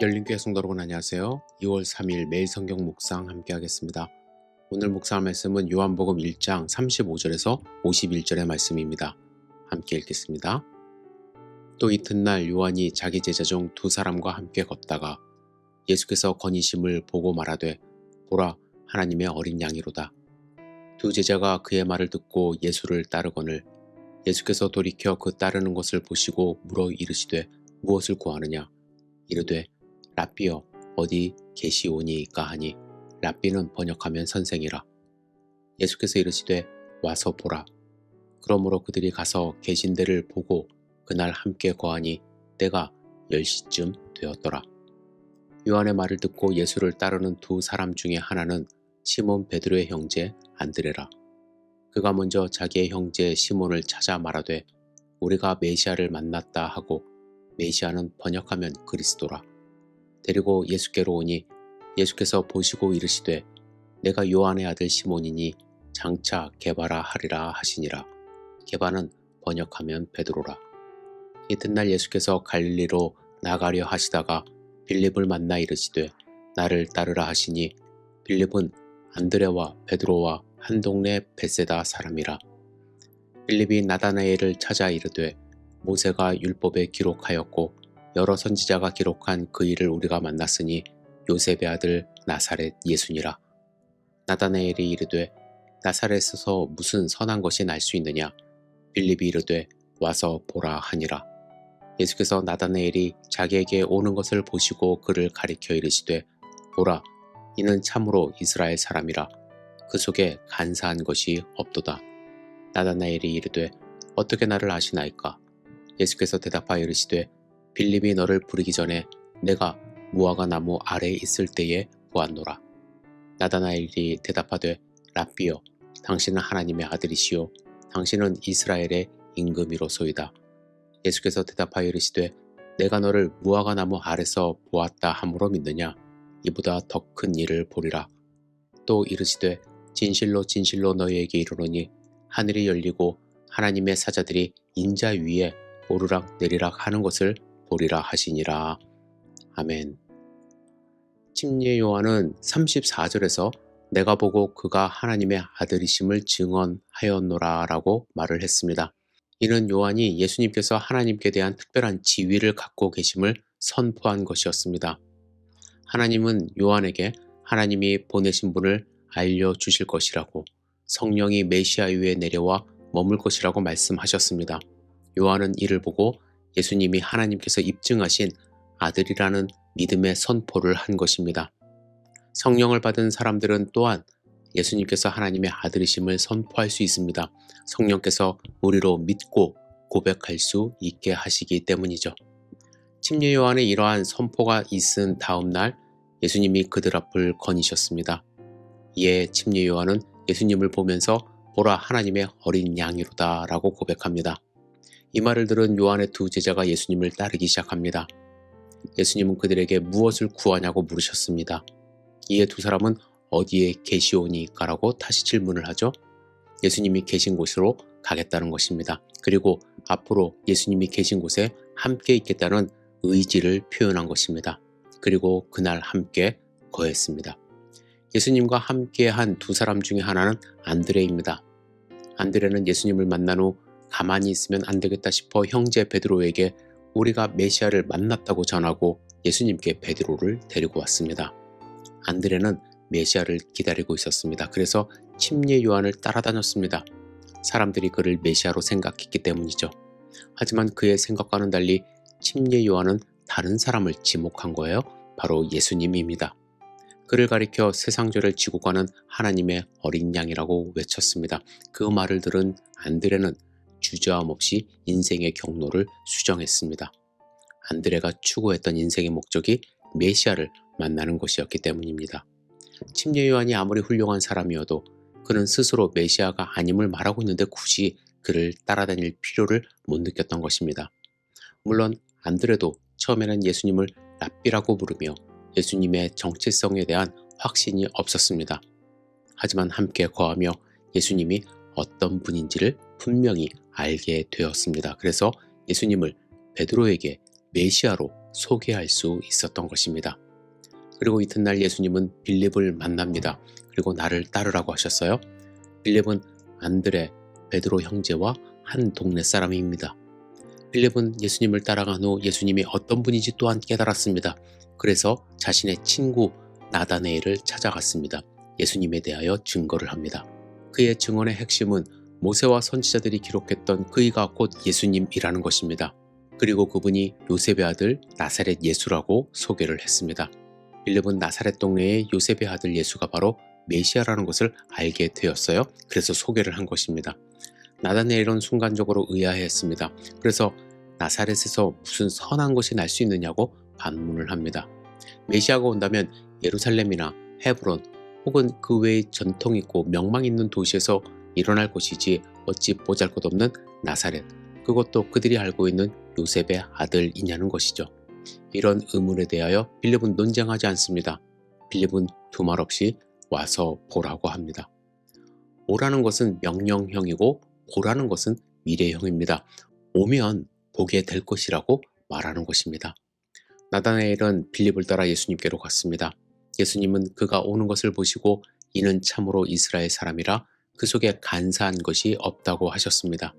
열린교회 성도 여러분 안녕하세요. 2월 3일 매일 성경 묵상 함께 하겠습니다. 오늘 묵상할 말씀은 요한복음 1장 35절에서 51절의 말씀입니다. 함께 읽겠습니다. 또 이튿날 요한이 자기 제자 중 두 사람과 함께 걷다가 예수께서 거니심을 보고 말하되 보라 하나님의 어린 양이로다. 두 제자가 그의 말을 듣고 예수를 따르거늘 예수께서 돌이켜 그 따르는 것을 보시고 물어 이르시되 무엇을 구하느냐 이르되 랍비여 어디 계시오니이까 하니 랍비는 번역하면 선생이라. 예수께서 이르시되 와서 보라. 그러므로 그들이 가서 계신 데를 보고 그날 함께 거하니 때가 10시쯤 되었더라. 요한의 말을 듣고 예수를 따르는 두 사람 중에 하나는 시몬 베드로의 형제 안드레라. 그가 먼저 자기의 형제 시몬을 찾아 말하되 우리가 메시아를 만났다 하고 메시아는 번역하면 그리스도라. 데리고 예수께로 오니 예수께서 보시고 이르시되 내가 요한의 아들 시몬이니 장차 게바라 하리라 하시니라. 게바는 번역하면 베드로라. 이튿날 예수께서 갈릴리로 나가려 하시다가 빌립을 만나 이르시되 나를 따르라 하시니 빌립은 안드레와 베드로와 한 동네 벳세다 사람이라. 빌립이 나다나엘을 찾아 이르되 모세가 율법에 기록하였고 여러 선지자가 기록한 그 일을 우리가 만났으니 요셉의 아들 나사렛 예수니라. 나다나엘이 이르되 나사렛에서 무슨 선한 것이 날 수 있느냐. 빌립이 이르되 와서 보라 하니라. 예수께서 나다나엘이 자기에게 오는 것을 보시고 그를 가리켜 이르시되 보라 이는 참으로 이스라엘 사람이라. 그 속에 간사한 것이 없도다. 나다나엘이 이르되 어떻게 나를 아시나이까. 예수께서 대답하여 이르시되 빌립이 너를 부르기 전에 내가 무화과 나무 아래에 있을 때에 보았노라. 나다나엘이 대답하되 랍비여 당신은 하나님의 아들이시요 당신은 이스라엘의 임금이로소이다. 예수께서 대답하여 이르시되 내가 너를 무화과 나무 아래서 보았다 함으로 믿느냐. 이보다 더 큰 일을 보리라. 또 이르시되 진실로 진실로 너희에게 이르노니 하늘이 열리고 하나님의 사자들이 인자 위에 오르락 내리락 하는 것을 보리라 하시니라. 아멘. 침례 요한은 34절에서 내가 보고 그가 하나님의 아들이심을 증언하였노라 라고 말을 했습니다. 이는 요한이 예수님께서 하나님께 대한 특별한 지위를 갖고 계심을 선포한 것이었습니다. 하나님은 요한에게 하나님이 보내신 분을 알려주실 것이라고 성령이 메시아 위에 내려와 머물 것이라고 말씀하셨습니다. 요한은 이를 보고 예수님이 하나님께서 입증하신 아들이라는 믿음의 선포를 한 것입니다. 성령을 받은 사람들은 또한 예수님께서 하나님의 아들이심을 선포할 수 있습니다. 성령께서 우리로 믿고 고백할 수 있게 하시기 때문이죠. 침례 요한의 이러한 선포가 있은 다음 날 예수님이 그들 앞을 거니셨습니다. 이에 침례 요한은 예수님을 보면서 보라 하나님의 어린 양이로다 라고 고백합니다. 이 말을 들은 요한의 두 제자가 예수님을 따르기 시작합니다. 예수님은 그들에게 무엇을 구하냐고 물으셨습니다. 이에 두 사람은 어디에 계시오니까 라고 다시 질문을 하죠. 예수님이 계신 곳으로 가겠다는 것입니다. 그리고 앞으로 예수님이 계신 곳에 함께 있겠다는 의지를 표현한 것입니다. 그리고 그날 함께 거했습니다. 예수님과 함께 한 두 사람 중에 하나는 안드레입니다. 안드레는 예수님을 만난 후 가만히 있으면 안 되겠다 싶어 형제 베드로에게 우리가 메시아를 만났다고 전하고 예수님께 베드로를 데리고 왔습니다. 안드레는 메시아를 기다리고 있었습니다. 그래서 침례 요한을 따라다녔습니다. 사람들이 그를 메시아로 생각했기 때문이죠. 하지만 그의 생각과는 달리 침례 요한은 다른 사람을 지목한 거예요. 바로 예수님입니다. 그를 가리켜 세상죄를 지고 가는 하나님의 어린 양이라고 외쳤습니다. 그 말을 들은 안드레는 주저함 없이 인생의 경로를 수정했습니다. 안드레가 추구했던 인생의 목적이 메시아를 만나는 것이었기 때문입니다. 침례 요한이 아무리 훌륭한 사람이어도 그는 스스로 메시아가 아님을 말하고 있는데 굳이 그를 따라다닐 필요를 못 느꼈던 것입니다. 물론 안드레도 처음에는 예수님을 랍비라고 부르며 예수님의 정체성에 대한 확신이 없었습니다. 하지만 함께 거하며 예수님이 어떤 분인지를 분명히 알게 되었습니다. 그래서 예수님을 베드로에게 메시아로 소개할 수 있었던 것입니다. 그리고 이튿날 예수님은 빌립을 만납니다. 그리고 나를 따르라고 하셨어요. 빌립은 안드레, 베드로 형제와 한 동네 사람입니다. 빌립은 예수님을 따라간 후 예수님이 어떤 분인지 또한 깨달았습니다. 그래서 자신의 친구 나다네엘을 찾아갔습니다. 예수님에 대하여 증거를 합니다. 그의 증언의 핵심은 모세와 선지자들이 기록했던 그이가 곧 예수님이라는 것입니다. 그리고 그분이 요셉의 아들 나사렛 예수라고 소개를 했습니다. 빌립은 나사렛 동네의 요셉의 아들 예수가 바로 메시아라는 것을 알게 되었어요. 그래서 소개를 한 것입니다. 나다네엘은 순간적으로 의아해했습니다. 그래서 나사렛에서 무슨 선한 것이 날 수 있느냐고 반문을 합니다. 메시아가 온다면 예루살렘이나 헤브론 혹은 그 외의 전통 있고 명망 있는 도시에서 일어날 것이지 어찌 보잘것없는 나사렛, 그것도 그들이 알고 있는 요셉의 아들이냐는 것이죠. 이런 의문에 대하여 빌립은 논쟁하지 않습니다. 빌립은 두말 없이 와서 보라고 합니다. 오라는 것은 명령형이고 보라는 것은 미래형입니다. 오면 보게 될 것이라고 말하는 것입니다. 나다나엘은 빌립을 따라 예수님께로 갔습니다. 예수님은 그가 오는 것을 보시고 이는 참으로 이스라엘 사람이라 그 속에 간사한 것이 없다고 하셨습니다.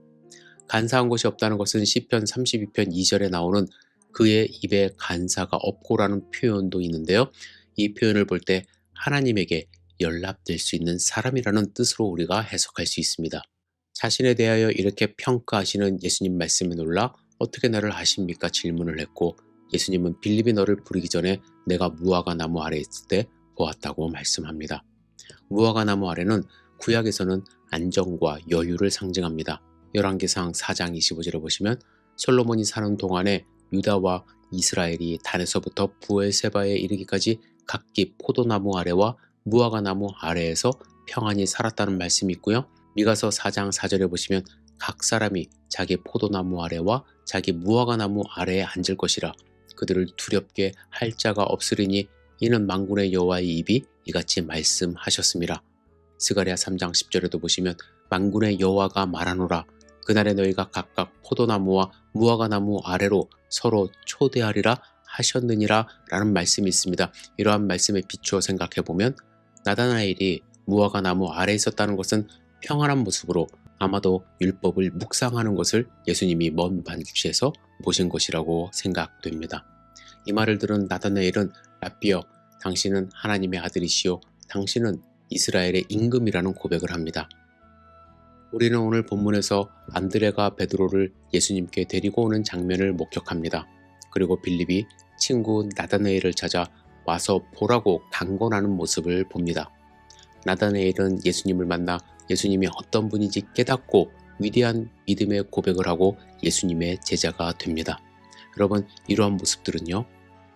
간사한 것이 없다는 것은 시편 32편 2절에 나오는 그의 입에 간사가 없고라는 표현도 있는데요. 이 표현을 볼 때 하나님에게 연락될 수 있는 사람이라는 뜻으로 우리가 해석할 수 있습니다. 자신에 대하여 이렇게 평가하시는 예수님 말씀에 놀라 어떻게 나를 아십니까? 질문을 했고 예수님은 빌립이 너를 부르기 전에 내가 무화과 나무 아래에 있을 때 보았다고 말씀합니다. 무화과 나무 아래는 구약에서는 안정과 여유를 상징합니다. 열왕기상 4장 25절을 보시면 솔로몬이 사는 동안에 유다와 이스라엘이 단에서부터 부엘세바에 이르기까지 각기 포도나무 아래와 무화과 나무 아래에서 평안히 살았다는 말씀이 있고요. 미가서 4장 4절에 보시면 각 사람이 자기 포도나무 아래와 자기 무화과 나무 아래에 앉을 것이라 그들을 두렵게 할 자가 없으리니 이는 만군의 여호와의 입이 이같이 말씀하셨습니다. 스가랴 3장 10절에도 보시면 만군의 여호와가 말하노라 그날에 너희가 각각 포도나무와 무화과 나무 아래로 서로 초대하리라 하셨느니라 라는 말씀이 있습니다. 이러한 말씀에 비추어 생각해보면 나다나엘이 무화과 나무 아래에 있었다는 것은 평안한 모습으로 아마도 율법을 묵상하는 것을 예수님이 먼 반기에서 보신 것이라고 생각됩니다. 이 말을 들은 나다나엘은 라삐여 당신은 하나님의 아들이시요 당신은 이스라엘의 임금이라는 고백을 합니다. 우리는 오늘 본문에서 안드레가 베드로를 예수님께 데리고 오는 장면을 목격합니다. 그리고 빌립이 친구 나다나엘을 찾아 와서 보라고 강권하는 모습을 봅니다. 나다나엘은 예수님을 만나 예수님이 어떤 분인지 깨닫고 위대한 믿음의 고백을 하고 예수님의 제자가 됩니다. 여러분, 이러한 모습들은요,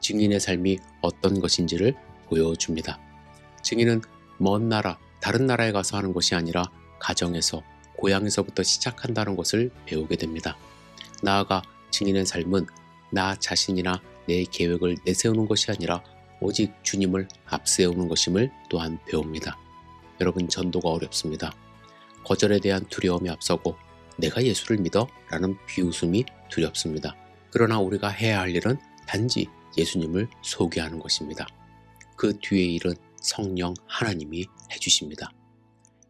증인의 삶이 어떤 것인지를 보여줍니다. 증인은 먼 나라, 다른 나라에 가서 하는 것이 아니라 가정에서, 고향에서부터 시작한다는 것을 배우게 됩니다. 나아가 증인의 삶은 나 자신이나 내 계획을 내세우는 것이 아니라 오직 주님을 앞세우는 것임을 또한 배웁니다. 여러분, 전도가 어렵습니다. 거절에 대한 두려움이 앞서고 내가 예수를 믿어? 라는 비웃음이 두렵습니다. 그러나 우리가 해야 할 일은 단지 예수님을 소개하는 것입니다. 그 뒤의 일은 성령 하나님이 해주십니다.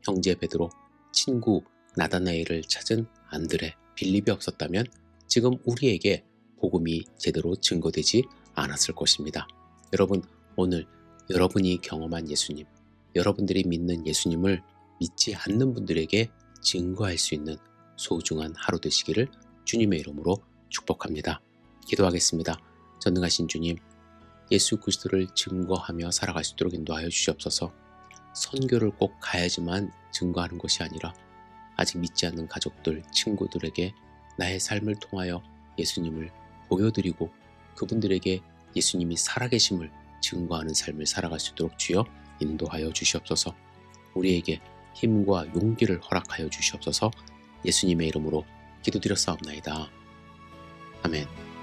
형제 베드로, 친구 나다나엘을 찾은 안드레, 빌립이 없었다면 지금 우리에게 복음이 제대로 증거되지 않았을 것입니다. 여러분, 오늘 여러분이 경험한 예수님, 여러분들이 믿는 예수님을 믿지 않는 분들에게 증거할 수 있는 소중한 하루 되시기를 주님의 이름으로 축복합니다. 기도하겠습니다. 전능하신 주님, 예수 그리스도를 증거하며 살아갈 수 있도록 인도하여 주시옵소서. 선교를 꼭 가야지만 증거하는 것이 아니라 아직 믿지 않는 가족들, 친구들에게 나의 삶을 통하여 예수님을 보여드리고 그분들에게 예수님이 살아계심을 증거하는 삶을 살아갈 수 있도록 주여 인도하여 주시옵소서. 우리에게 힘과 용기를 허락하여 주시옵소서. 예수님의 이름으로 기도드렸사옵나이다. 아멘.